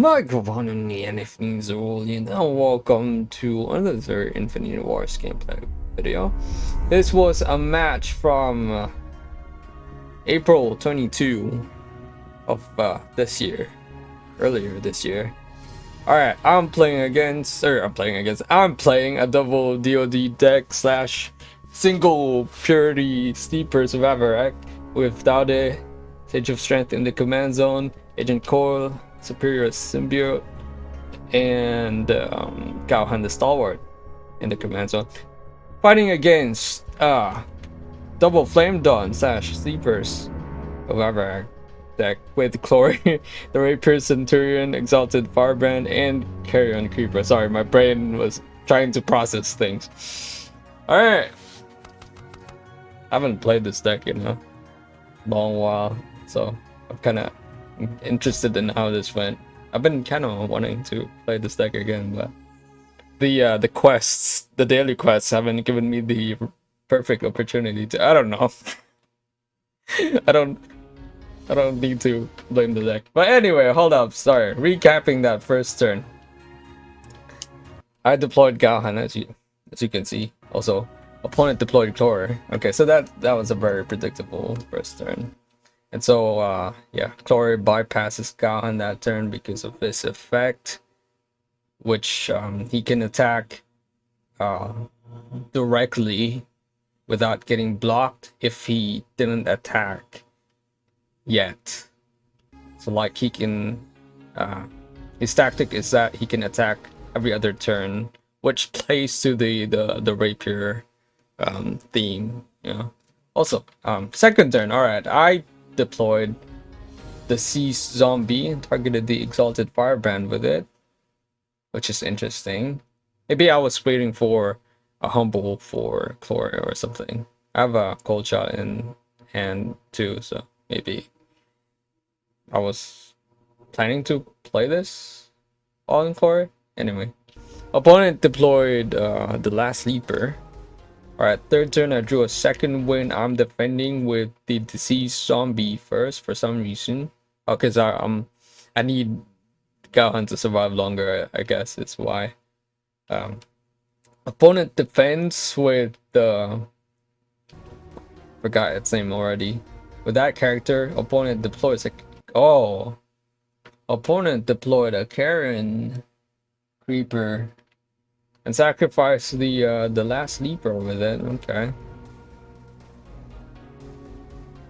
Microphone in the NFT Caerulean, and welcome to another Infinity Wars gameplay video. This was a match from April 22 of earlier this year. Alright, I'm playing a double DoD deck slash single purity sleepers of Avarrach with Daude, Sage of Strength in the command zone, Agent Coil, Superior Symbiote, and Gaohan the Stalwart in the command zone. Fighting against double Flame Dawn slash Sleepers of Avarrach deck with Chloe, the Rapier Centurion, Exalted Firebrand, and Caerulean Creeper. Sorry, my brain was trying to process things. Alright. I haven't played this deck in a long while, so I'm kind of interested in how this went. I've been kind of wanting to play this deck again, but the quests, the daily quests, haven't given me the perfect opportunity to. I don't know. I don't need to blame the deck. But anyway, hold up. Sorry. Recapping that first turn. I deployed Gaohan, as you can see. Also, opponent deployed Chloe. Okay, so that was a very predictable first turn. And so, yeah, Chloe bypasses Gaohan that turn because of this effect, which he can attack directly without getting blocked if he didn't attack yet. So, like, he can, his tactic is that he can attack every other turn, which plays to the Rapier theme, you know. Also, second turn, alright, I deployed the Sea Zombie and targeted the Exalted Firebrand with it, which is interesting. Maybe I was waiting for a Humble for Chloe or something. I have a Cold Shot in hand too, so maybe I was planning to play this all in Chloe. Anyway, opponent deployed the last sleeper. Alright, third turn I drew a second win. I'm defending with the Deceased Zombie first for some reason. Oh, because I need Gaohan to survive longer, I guess is why. Opponent defends with the... Forgot its name already. With that character, opponent deploys a... Oh! Opponent deployed a Caerulean Creeper and sacrifice the last sleeper with it. Okay.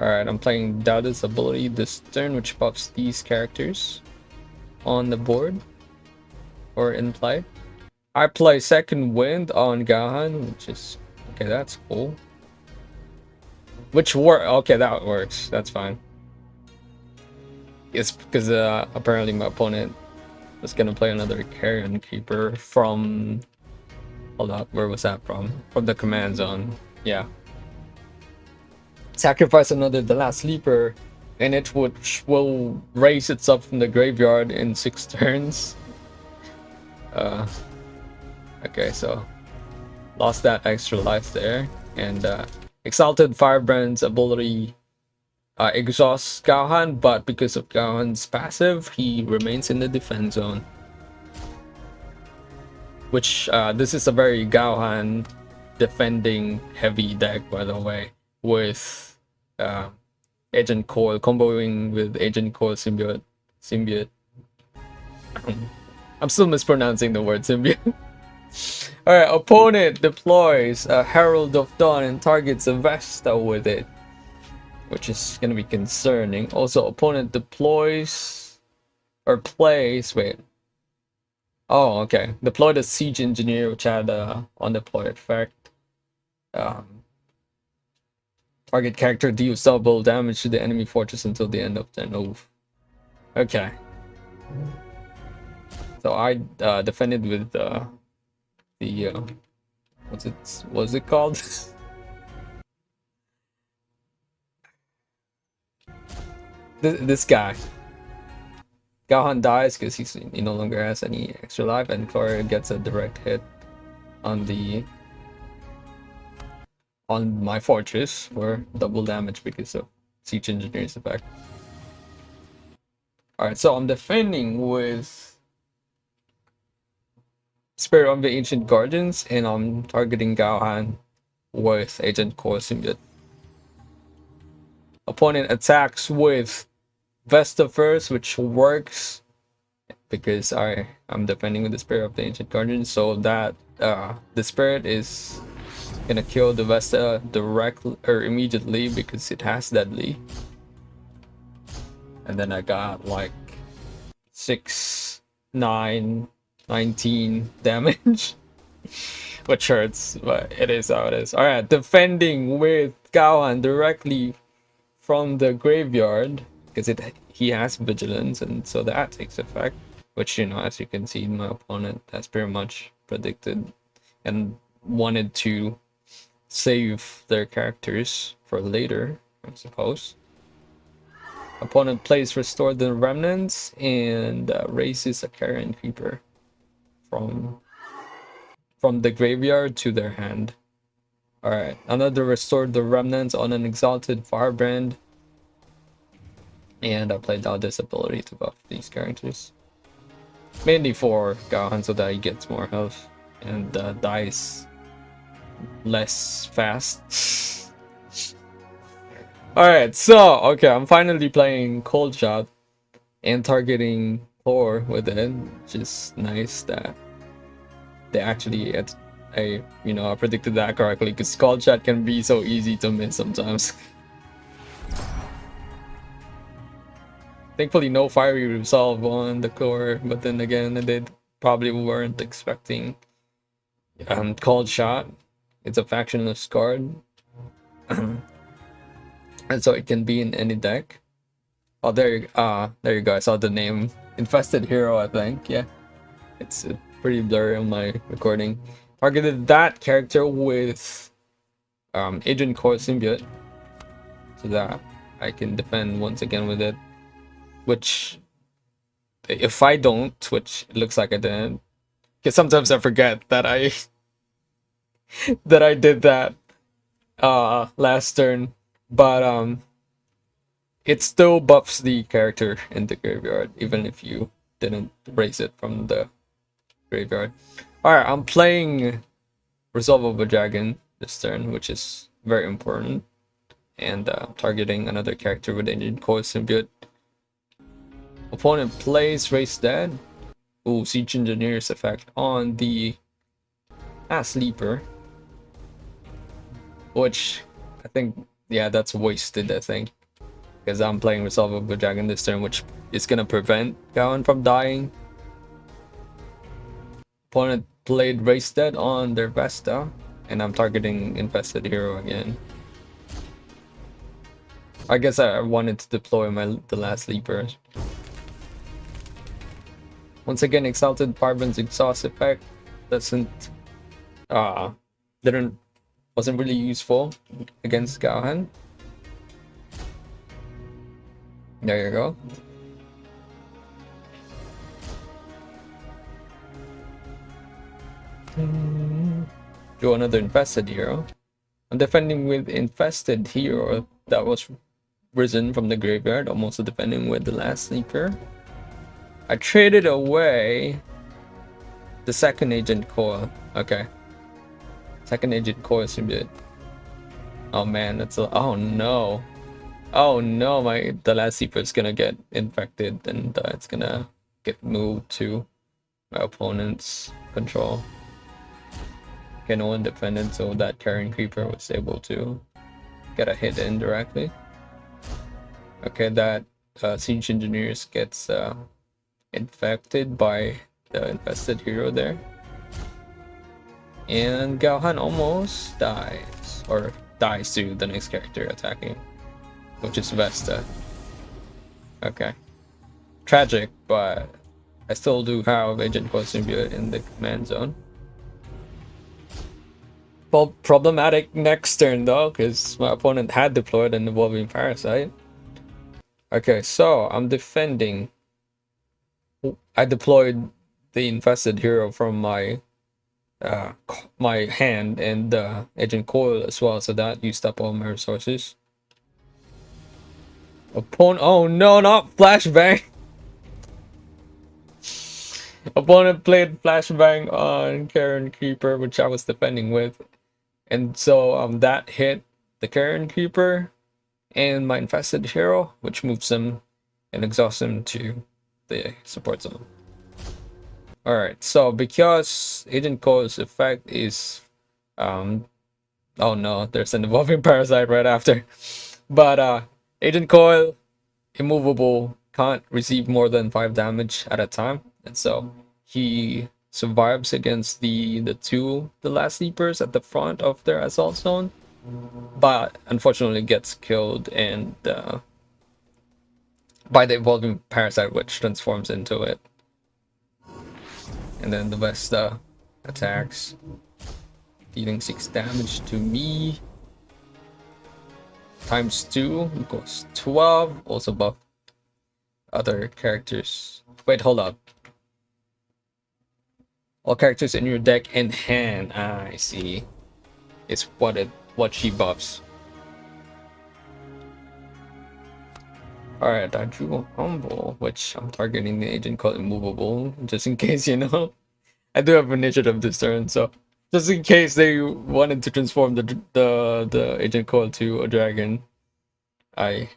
Alright, I'm playing Daude's ability this turn, which pops these characters on the board or in play. I play Second Wind on Gaohan, which is okay, that's cool. Okay, that works. That's fine. It's because apparently my opponent was gonna play another Caerulean Creeper from... Hold up, where was that from? From the command zone. Yeah. Sacrifice the last sleeper, and it will raise itself from the graveyard in 6 turns. Okay, so lost that extra life there, and Exalted Firebrand's ability exhausts Gaohan, but because of Gaohan's passive, he remains in the defense zone. Which, this is a very Gaohan defending heavy deck, by the way, with Agent Coil, comboing with Agent Coil Symbiote. I'm still mispronouncing the word symbiote. Alright, opponent deploys a Herald of Dawn and targets a Vesta with it, which is gonna be concerning. Also, opponent deploys or plays, wait. Oh, okay. Deploy the Siege Engineer, which had on-deploy effect. Target character deals double damage to the enemy fortress until the end of turn. Oof. Okay. So I defended with the what's it called? this guy. Gaohan dies because he no longer has any extra life, and Chloe gets a direct hit on my fortress for double damage because of Siege Engineer's effect. Alright, so I'm defending with Spirit of the Ancient Guardians, and I'm targeting Gaohan with Agent Core Symbiote. Opponent attacks with Vesta first, which works because I'm defending with the Spirit of the Ancient Guardians, so that the Spirit is gonna kill the Vesta directly or immediately because it has deadly. And then I got like 6, 9, 19 damage. Which hurts, but it is how it is. Alright, defending with Gaohan directly from the graveyard because he has vigilance, and so that takes effect. Which, you know, as you can see, my opponent has pretty much predicted and wanted to save their characters for later, I suppose. Opponent plays Restore the Remnants and raises a Caerulean Creeper from the graveyard to their hand. Alright, another Restore the Remnants on an Exalted Firebrand. And I played out this ability to buff these characters. Mainly for Gaohan so that he gets more health and dies less fast. Alright, so, okay, I'm finally playing Cold Shot and targeting Thor with it, which is nice that they actually, I predicted that correctly, because Cold Shot can be so easy to miss sometimes. Thankfully, no Fiery Resolve on the core, but then again, they probably weren't expecting Cold Shot. It's a factionless card. And so it can be in any deck. Oh, there you go. I saw the name. Infested Hero, I think. Yeah. It's pretty blurry on my recording. Targeted that character with Agent Core Symbiote. So that I can defend once again with it. Which, if I don't, which it looks like I didn't. Because sometimes I forget that I that I did that last turn. But it still buffs the character in the graveyard, even if you didn't raise it from the graveyard. Alright, I'm playing Resolve of a Dragon this turn, which is very important. And targeting another character with Agent Core Symbiote. Opponent plays Race Dead. Ooh, Siege Engineer's effect on the Sleeper. Which, I think, yeah, that's wasted, I think. Because I'm playing Resolve of the Dragon this turn, which is gonna prevent Gaohan from dying. Opponent played Race Dead on their Vesta, and I'm targeting Infested Hero again. I guess I wanted to deploy the last Sleeper. Once again, Exalted Firebrand's Exhaust effect wasn't really useful against Gaohan. There you go. Do another Infested Hero. I'm defending with Infested Hero that was risen from the graveyard. I'm also defending with the last Sleeper. I traded away the second Agent Core. Okay. Second Agent Core Symbiote. Oh man, oh no. Oh no, the last Sleeper is gonna get infected and it's gonna get moved to my opponent's control. Okay, no one defended, so that Caerulean Creeper was able to get a hit in directly. Okay, that Siege Engineers gets infected by the Infested Hero there. And Gaohan almost dies, or dies to the next character attacking, which is Vesta. Okay. Tragic, but I still do have Agent Core Symbiote in the command zone. Well, problematic next turn though, because my opponent had deployed an Evolving Parasite. Okay, so I'm defending. I deployed the Infested Hero from my hand and Agent Coil as well, so that used up all my resources. Opponent, oh no, not Flashbang! Opponent played Flashbang on Karen Creeper, which I was defending with. And so that hit the Karen Creeper and my infested hero, which moves him and exhausts him to the support zone. Alright, so because Agent Cole's effect is oh no, there's an evolving parasite right after. But Agent Coil, immovable, can't receive more than 5 damage at a time, and so he survives against the last sleepers at the front of their assault zone, but unfortunately gets killed and by the evolving parasite, which transforms into it. And then the Vesta attacks, dealing 6 damage to me. Times 2 equals 12. Also buff other characters. Wait, hold up. All characters in your deck and hand. Ah, I see. It's what she buffs. Alright, I drew Humble, which I'm targeting the agent called Immovable, just in case, you know. I do have initiative this turn, so just in case they wanted to transform the agent coil to a dragon, I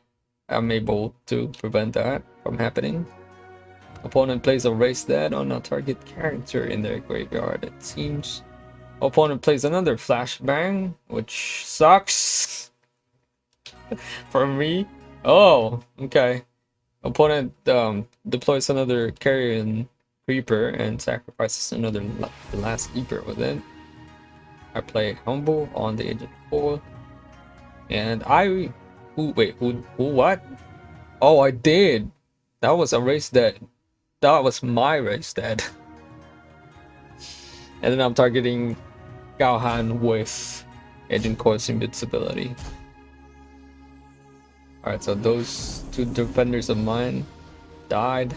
am able to prevent that from happening. Opponent plays a Race Dead on a target character in their graveyard, it seems. Opponent plays another Flashbang, which sucks for me. Oh, okay. Opponent deploys another Caerulean Creeper and sacrifices another the last Sleeper with it. I play Humble on the agent coil, and who what? Oh, I did. That was a Race Dead. That was my Race Dead. And then I'm targeting Gaohan with Agent Coil's invincibility. Alright, so those 2 defenders of mine died.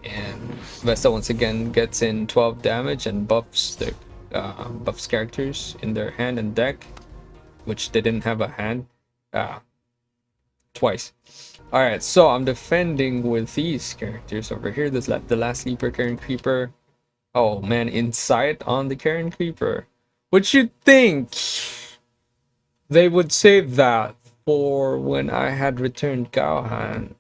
And Vesta once again gets in 12 damage and buffs the buffs characters in their hand and deck, which they didn't have a hand twice. Alright, so I'm defending with these characters over here. This the last sleeper Karen Creeper. Oh man, Insight on the Karen Creeper. Would you think they would save that for when I had returned Gaohan?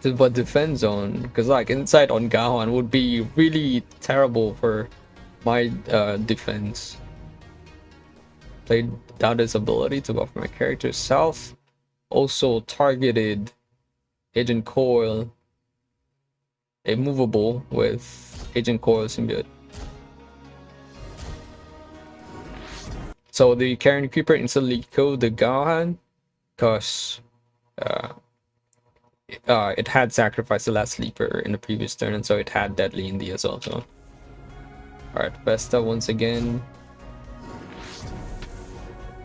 But defense zone, because like Insight on Gaohan would be really terrible for my defense. Played down his ability to buff my character's self. Also targeted Agent Coil immovable with Agent Coil symbiote. So the Karen Creeper instantly killed the Gaohan because it had sacrificed the last sleeper in the previous turn, and so it had Deadly in the assault zone. Alright, Vesta once again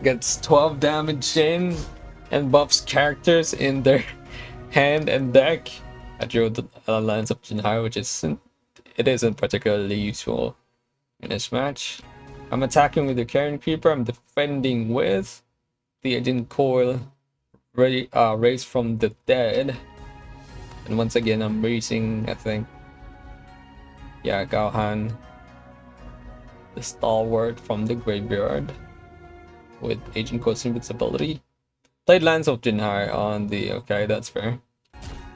gets 12 damage in and buffs characters in their hand and deck. I drew the Alliance of Jinhai, which isn't particularly useful in this match. I'm attacking with the Karen Creeper. I'm defending with the Agent Coil raised from the dead. And once again, I'm raising, I think, yeah, Gaohan, the stalwart from the graveyard, with Agent Coil's invincibility. Played Lands of Jinhai on the, okay, that's fair.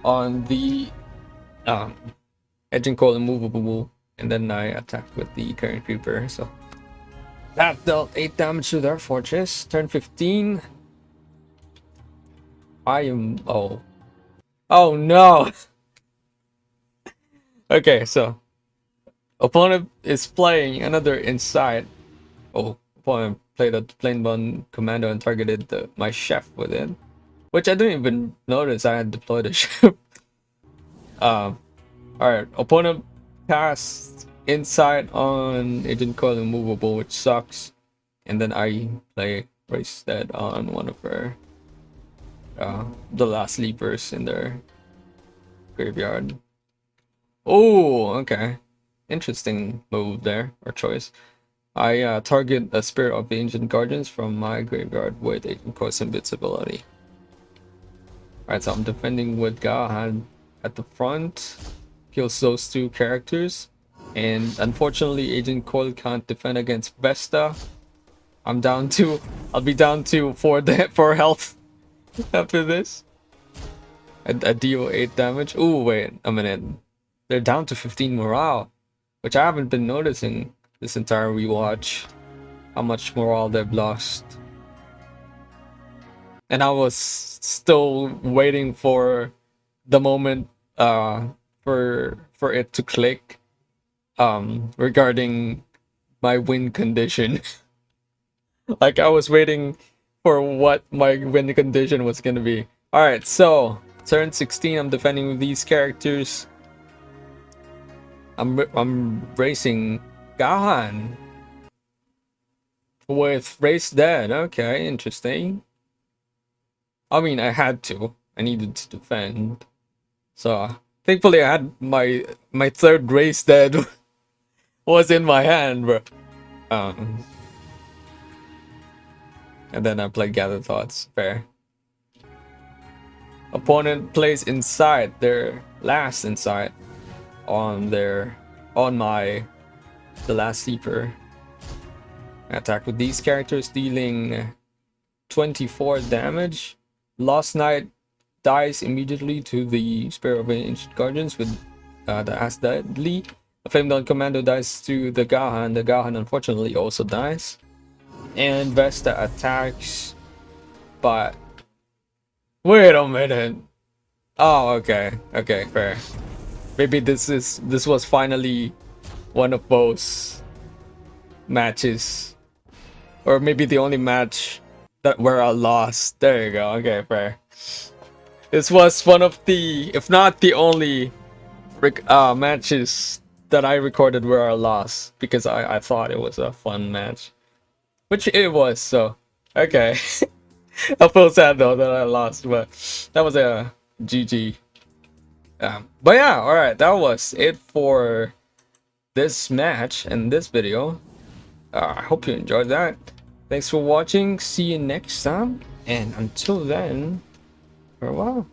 On the Agent Coil immovable, and then I attacked with the Karen Creeper, so that dealt 8 damage to their fortress. Turn 15. I am, oh no. Okay, so opponent is playing another Insight. Oh, opponent played a Plainbone Commando and targeted my chef with it, which I didn't even notice I had deployed a ship. Alright, opponent cast Insight on Agent Coil immovable, which sucks, and then I play Race Dead on one of her the last sleepers in their graveyard. Oh, okay, interesting move there, or choice. I target a Spirit of the Ancient Guardians from my graveyard with Agent Core's invincibility. Alright, so I'm defending with Gahan at the front. Kills those two characters. And unfortunately, Agent Cole can't defend against Vesta. I'll be down to 4 health after this. I deal 8 damage. Ooh, wait a minute. They're down to 15 morale, which I haven't been noticing this entire rewatch. How much morale they've lost. And I was still waiting for the moment for it to click regarding my win condition. Like I was waiting for what my win condition was gonna be. Alright, so turn 16, I'm defending with these characters. I'm racing Gahan with Race Dead. Okay, interesting. I mean, I had to. I needed to defend. So thankfully I had my third Race Dead was in my hand, bro. And then I play Gather Thoughts. Fair. Opponent plays inside their last insight on the last sleeper. Attack with these characters, dealing 24 damage. Lost Knight dies immediately to the Spirit of Ancient Guardians with the As Deadly. The Flame Dawn Commando dies to the Gahan. The Gahan unfortunately also dies. And Vesta attacks, but wait a minute. Oh, okay, fair. Maybe this was finally one of those matches, or maybe the only match that where I lost. There you go. Okay, fair. This was one of the, if not the only, matches that I recorded where I lost, because I thought it was a fun match. Which it was, so okay. I feel sad though that I lost, but that was a GG. But yeah, alright, that was it for this match and this video. I hope you enjoyed that. Thanks for watching, see you next time, and until then, farewell.